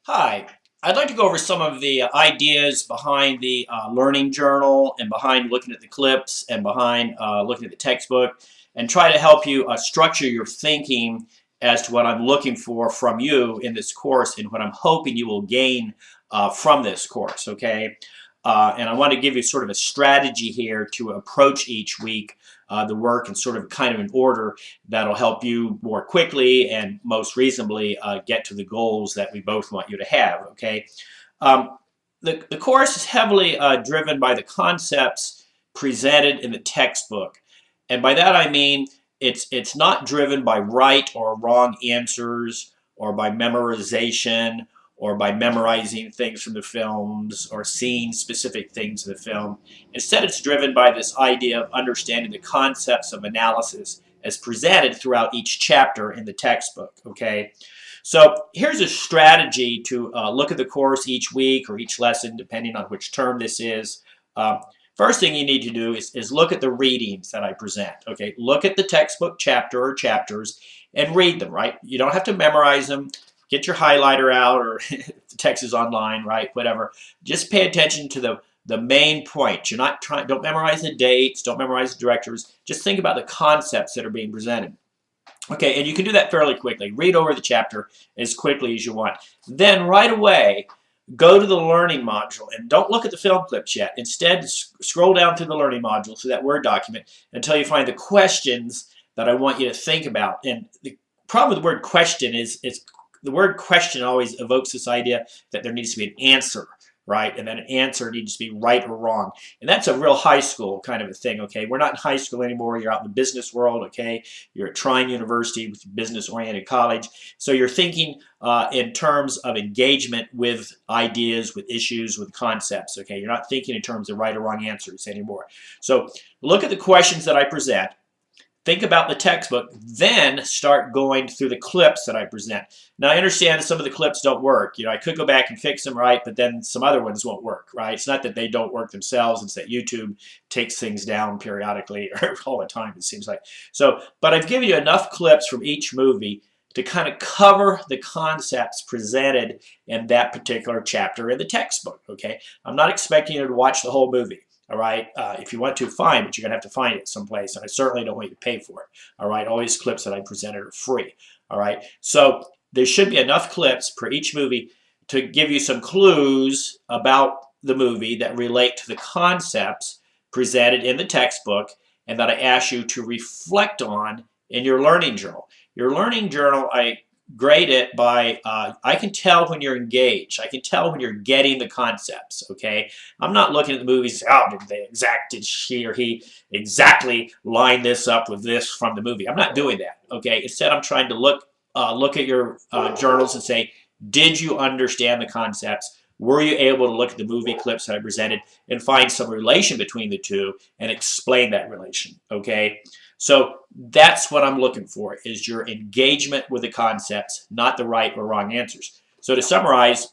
Hi, I'd like to go over some of the ideas behind the Learning Journal and behind looking at the clips and behind looking at the textbook and try to help you structure your thinking as to what I'm looking for from you in this course and what I'm hoping you will gain from this course, okay? And I want to give you sort of a strategy here to approach each week the work in sort of kind of an order that'll help you more quickly and most reasonably get to the goals that we both want you to have, okay? Um, the course is heavily driven by the concepts presented in the textbook. And by that I mean it's not driven by right or wrong answers or by memorization or by memorizing things from the films or seeing specific things in the film. Instead, it's driven by this idea of understanding the concepts of analysis as presented throughout each chapter in the textbook, okay? So here's a strategy to look at the course each week or each lesson, depending on which term this is. First thing you need to do is look at the readings that I present, okay? Look at the textbook chapter or chapters and read them, right? You don't have to memorize them. Get your highlighter out, or if the text is online, right, whatever. Just pay attention to the main point. You're not trying, don't memorize the dates, don't memorize the directors. Just think about the concepts that are being presented. Okay, and you can do that fairly quickly. Read over the chapter as quickly as you want. Then right away, go to the learning module and don't look at the film clips yet. Instead, scroll down through the learning module, through that Word document, until you find the questions that I want you to think about. And the problem with the word question is the word question always evokes this idea that there needs to be an answer, right? And then an answer needs to be right or wrong. And that's a real high school kind of a thing, okay? We're not in high school anymore. You're out in the business world, okay? You're at Trine University, with a business-oriented college. So you're thinking in terms of engagement with ideas, with issues, with concepts, okay? You're not thinking in terms of right or wrong answers anymore. So look at the questions that I present. Think about the textbook, then start going through the clips that I present. Now, I understand that some of the clips don't work. You know, I could go back and fix them, right, but then some other ones won't work, right? It's not that they don't work themselves. It's that YouTube takes things down periodically or all the time, it seems like. So, but I've given you enough clips from each movie to kind of cover the concepts presented in that particular chapter in the textbook, okay? I'm not expecting you to watch the whole movie. All right, if you want to, fine, but you're going to have to find it someplace, and I certainly don't want you to pay for it. All right, all these clips that I presented are free. All right, so there should be enough clips per each movie to give you some clues about the movie that relate to the concepts presented in the textbook and that I ask you to reflect on in your learning journal. Your learning journal, I grade it by, I can tell when you're engaged. I can tell when you're getting the concepts, okay? I'm not looking at the movies, oh, did she or he exactly line this up with this from the movie? I'm not doing that, okay? Instead, I'm trying to look at your journals and say, did you understand the concepts? Were you able to look at the movie clips that I presented and find some relation between the two and explain that relation, okay? So that's what I'm looking for, is your engagement with the concepts, not the right or wrong answers. So to summarize,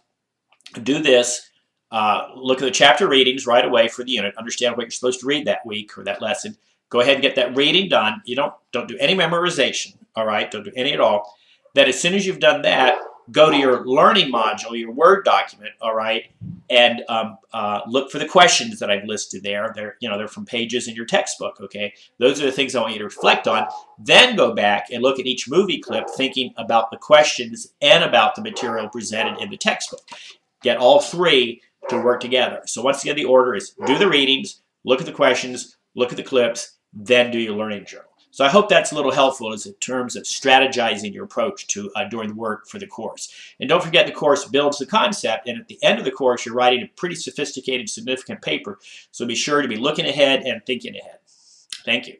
do this. Look at the chapter readings right away for the unit. Understand what you're supposed to read that week or that lesson. Go ahead and get that reading done. You don't do any memorization, all right? Don't do any at all. Then as soon as you've done that, go to your learning module, your Word document, all right, and look for the questions that I've listed there. They're from pages in your textbook, okay? Those are the things I want you to reflect on. Then go back and look at each movie clip thinking about the questions and about the material presented in the textbook. Get all three to work together. So once again, the order is do the readings, look at the questions, look at the clips, then do your learning journal. So I hope that's a little helpful in terms of strategizing your approach to doing the work for the course. And don't forget, the course builds the concept, and at the end of the course, you're writing a pretty sophisticated, significant paper. So be sure to be looking ahead and thinking ahead. Thank you.